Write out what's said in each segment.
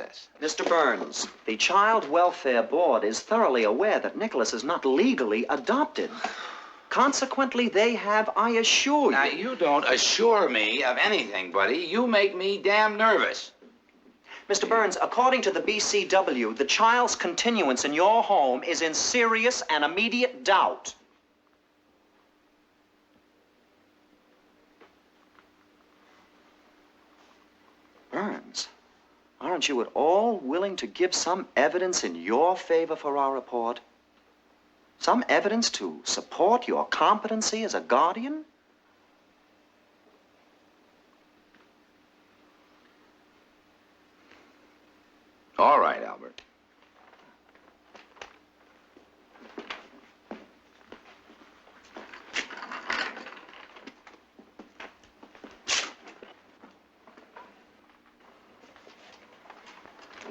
process. Mr. Burns, the Child Welfare Board is thoroughly aware that Nicholas is not legally adopted. Consequently, they have, I assure you... Now, you don't assure me of anything, buddy. You make me damn nervous. Mr. Burns, according to the BCW, the child's continuance in your home is in serious and immediate doubt. Burns, aren't you at all willing to give some evidence in your favor for our report? Some evidence to support your competency as a guardian? All right, Albert.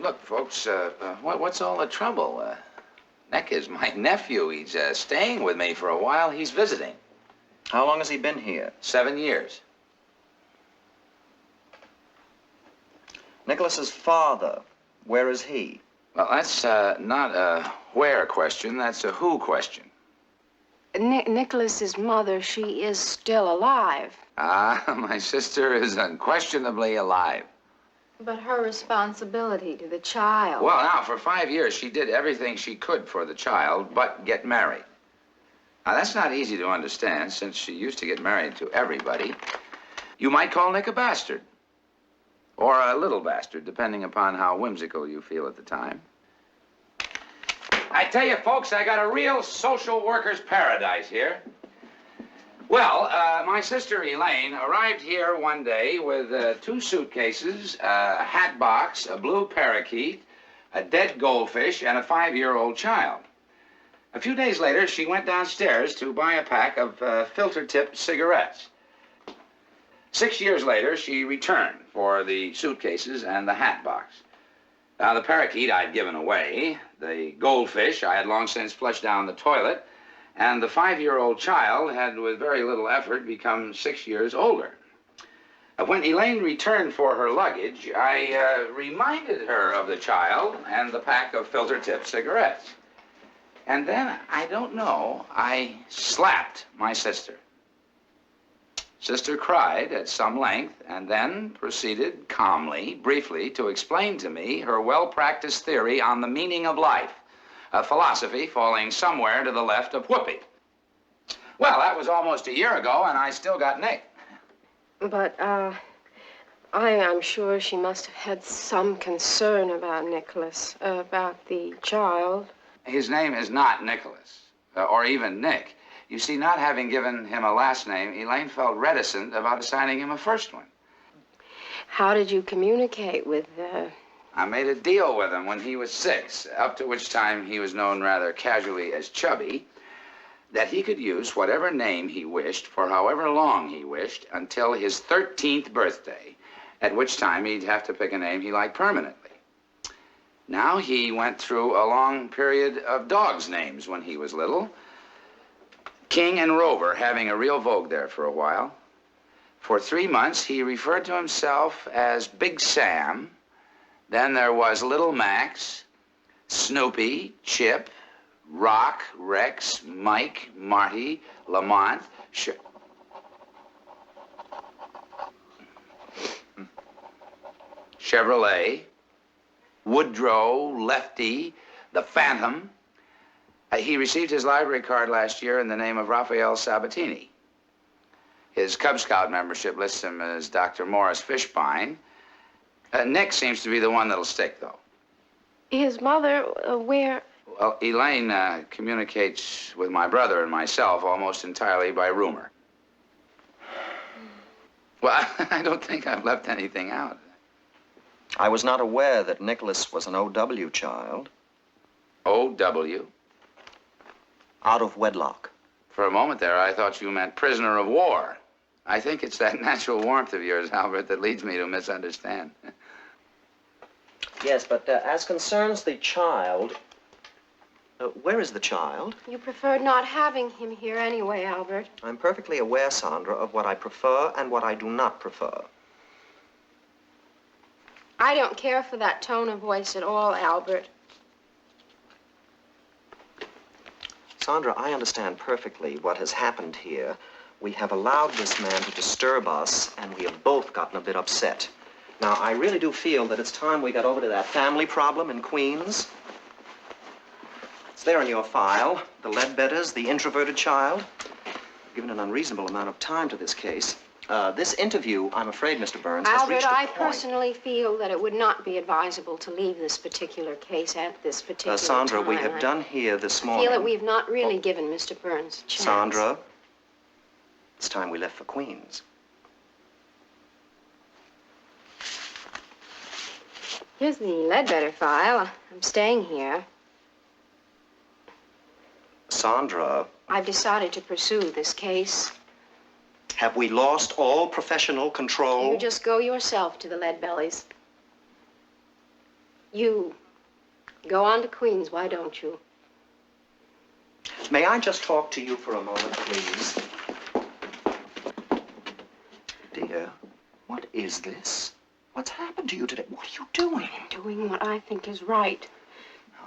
Look, folks, what's all the trouble? Nick is my nephew. He's staying with me for a while. He's visiting. How long has he been here? 7 years. Nicholas's father, where is he? Well, that's not a where question. That's a who question. Nicholas's mother, she is still alive. Ah, my sister is unquestionably alive. But her responsibility to the child... Well, now, for 5 years, she did everything she could for the child but get married. Now, that's not easy to understand, since she used to get married to everybody. You might call Nick a bastard. Or a little bastard, depending upon how whimsical you feel at the time. I tell you, folks, I got a real social worker's paradise here. Well, my sister Elaine arrived here one day with 2 suitcases, a hat box, a blue parakeet, a dead goldfish, and a 5-year-old child. A few days later, she went downstairs to buy a pack of filter-tipped cigarettes. 6 years later, she returned for the suitcases and the hat box. Now, the parakeet I'd given away, the goldfish I had long since flushed down the toilet, and the 5-year-old child had, with very little effort, become 6 years older. When Elaine returned for her luggage, I reminded her of the child and the pack of filter-tipped cigarettes. And then, I don't know, I slapped my sister. Sister cried at some length and then proceeded calmly, briefly, to explain to me her well-practiced theory on the meaning of life. A philosophy falling somewhere to the left of whoopee. Well, that was almost a year ago, and I still got Nick. But, I'm sure she must have had some concern about Nicholas, about the child. His name is not Nicholas, or even Nick. You see, not having given him a last name, Elaine felt reticent about assigning him a first one. How did you communicate with I made a deal with him when he was 6, up to which time he was known rather casually as Chubby, that he could use whatever name he wished for however long he wished until his 13th birthday, at which time he'd have to pick a name he liked permanently. Now he went through a long period of dogs' names when he was little, King and Rover having a real vogue there for a while. For 3 months, he referred to himself as Big Sam. Then there was Little Max, Snoopy, Chip, Rock, Rex, Mike, Marty, Lamont, Chevrolet, Woodrow, Lefty, the Phantom. He received his library card last year in the name of Raphael Sabatini. His Cub Scout membership lists him as Dr. Morris Fishbein. Nick seems to be the one that'll stick, though. his mother? Where? Well, Elaine communicates with my brother and myself almost entirely by rumor. Well, I don't think I've left anything out. I was not aware that Nicholas was an O.W. child. O.W.? Out of wedlock. For a moment there, I thought you meant prisoner of war. I think it's that natural warmth of yours, Albert, that leads me to misunderstand. Yes, but as concerns the child... where is the child? You preferred not having him here anyway, Albert. I'm perfectly aware, Sandra, of what I prefer and what I do not prefer. I don't care for that tone of voice at all, Albert. Sandra, I understand perfectly what has happened here. We have allowed this man to disturb us, and we have both gotten a bit upset. Now, I really do feel that it's time we got over to that family problem in Queens. It's there in your file. The Ledbetters, the introverted child. I've given an unreasonable amount of time to this case. This interview, I'm afraid, Mr. Burns, has reached Albert, a I point. personally feel that it would not be advisable to leave this particular case at this particular Sandra, time. we have done here this I morning. feel that we've not really given Mr. Burns a chance. Sandra, it's time we left for Queens. Here's the Ledbetter file. I'm staying here. Sandra, I've decided to pursue this case. have we lost all professional control? You just go yourself to the Leadbellies. You go on to Queens, why don't you? May I just talk to you for a moment, please? Dear, what is this? What's happened to you today? What are you doing? I'm doing what I think is right.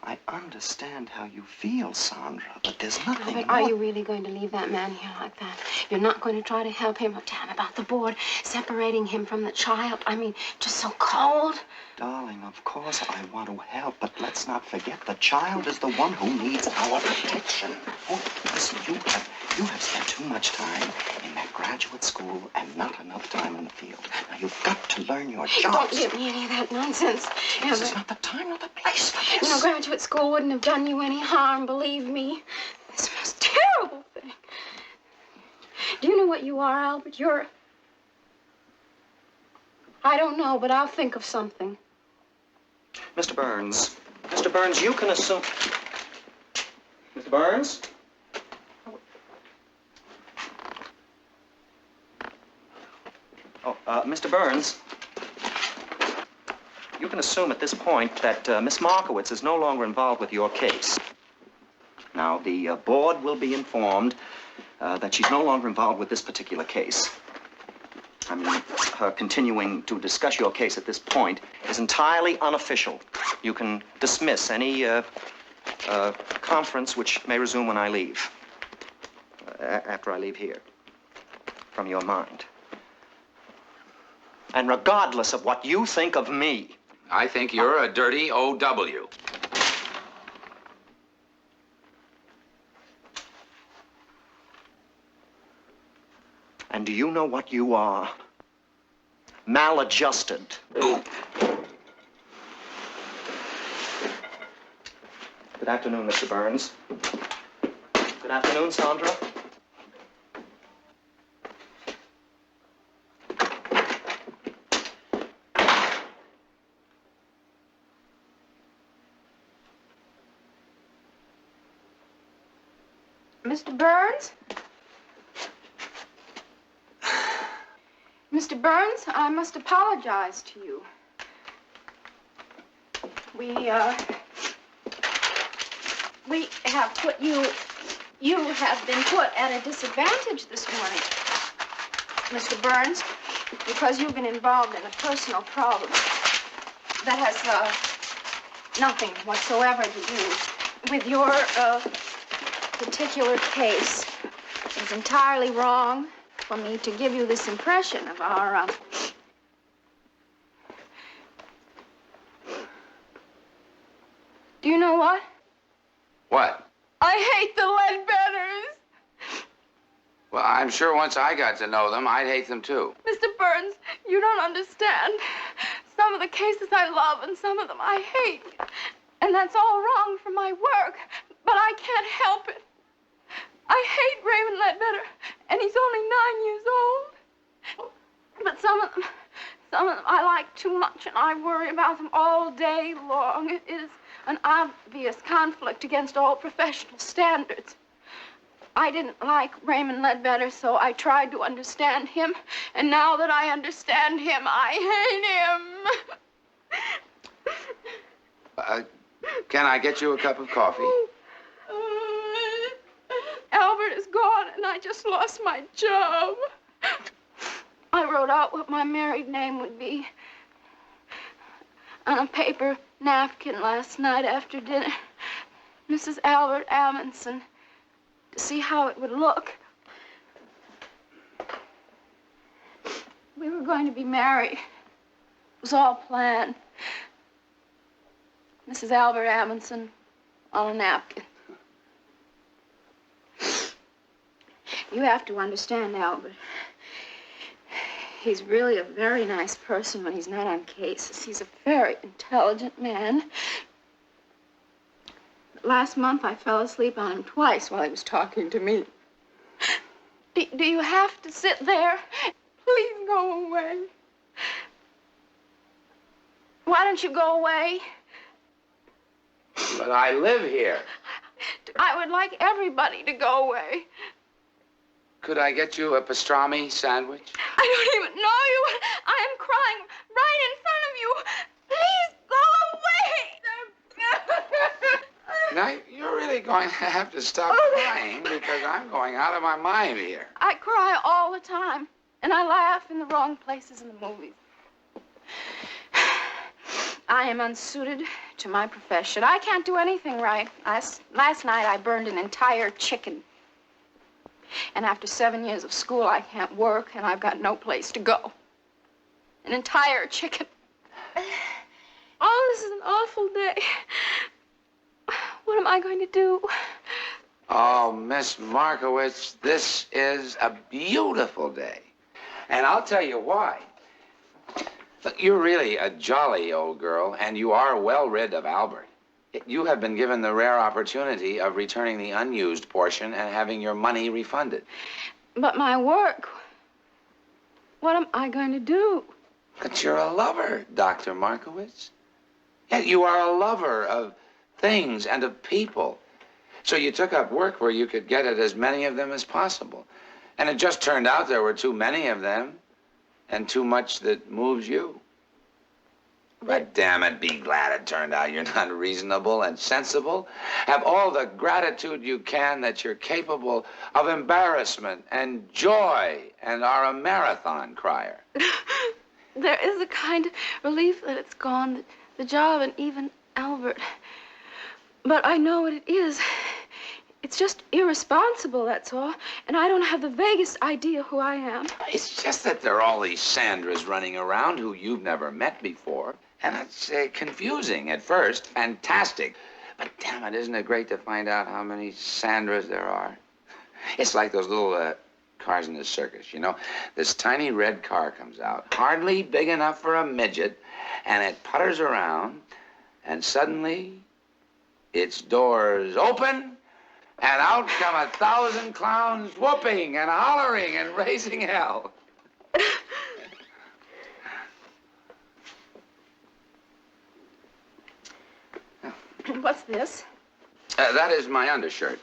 I understand how you feel, Sandra, but there's nothing But more... are you really going to leave that man here like that? You're not going to try to help him or tell him about the board, separating him from the child? I mean, just so cold. Darling, of course I want to help, but let's not forget the child is the one who needs our protection. Oh, listen, you have spent too much time in that graduate school and not enough time in the field. Now, you've got to learn your jobs. Don't give me any of that nonsense. This is not the time nor the place for this. You know, graduate school wouldn't have done you any harm, believe me. It's the most terrible thing. Do you know what you are, Albert? You're... I don't know, but I'll think of something. Mr. Burns, you can assume... Mr. Burns? Oh, Mr. Burns, you can assume at this point that Miss Markowitz is no longer involved with your case. Now, the board will be informed that she's no longer involved with this particular case. I mean, her continuing to discuss your case at this point is entirely unofficial. You can dismiss any conference which may resume when I leave, after I leave here, from your mind. And regardless of what you think of me... I think you're a dirty O.W. And do you know what you are? Maladjusted. Good afternoon, Mr. Burns. Good afternoon, Sandra. Mr. Burns? Mr. Burns, I must apologize to you. We have put you have been put at a disadvantage this morning, Mr. Burns, because you've been involved in a personal problem that has nothing whatsoever to do with your particular case. It's entirely wrong for me to give you this impression of our, Do you know what? What? I hate the Ledbetters. Well, I'm sure once I got to know them, I'd hate them too. Mr. Burns, you don't understand. Some of the cases I love and some of them I hate. And that's all wrong for my work, but I can't help it. I hate Raymond Ledbetter, and he's only 9 years old. But some of them I like too much, and I worry about them all day long. It is an obvious conflict against all professional standards. I didn't like Raymond Ledbetter, so I tried to understand him, and now that I understand him, I hate him. Can I get you a cup of coffee? Albert is gone, and I just lost my job. I wrote out what my married name would be. on a paper napkin last night after dinner. Mrs. Albert Amundsen, to see how it would look. We were going to be married. It was all planned. Mrs. Albert Amundsen on a napkin. You have to understand, Albert. He's really a very nice person when he's not on cases. He's a very intelligent man. But last month, I fell asleep on him twice while he was talking to me. Do you have to sit there? Please go away. Why don't you go away? But I live here. I would like everybody to go away. Could I get you a pastrami sandwich? I don't even know you. I am crying right in front of you. Please go away. Now, you're really going to have to stop crying because I'm going out of my mind here. I cry all the time, and I laugh in the wrong places in the movies. I am unsuited to my profession. I can't do anything right. Last night, I burned an entire chicken. And after 7 years of school, I can't work, and I've got no place to go. An entire chicken. Oh, this is an awful day. What am I going to do? Oh, Miss Markowitz, this is a beautiful day. And I'll tell you why. Look, you're really a jolly old girl, and you are well rid of Albert. You have been given the rare opportunity of returning the unused portion and having your money refunded. But my work, what am I going to do? But you're a lover, Dr. Markowitz. Yeah, you are a lover of things and of people. So you took up work where you could get at as many of them as possible. And it just turned out there were too many of them and too much that moves you. But damn it, be glad it turned out you're not reasonable and sensible. Have all the gratitude you can that you're capable of embarrassment and joy and are a marathon crier. There is a kind of relief that it's gone, the job and even Albert. But I know what it is. It's just irresponsible, that's all. And I don't have the vaguest idea who I am. It's just that there are all these Sandras running around who you've never met before. And it's confusing at first, fantastic. But damn it, isn't it great to find out how many Sandras there are? It's like those little cars in the circus, you know? This tiny red car comes out, hardly big enough for a midget, and it putters around, and suddenly its doors open, and out come 1,000 clowns whooping and hollering and raising hell. What's this? That is my undershirt.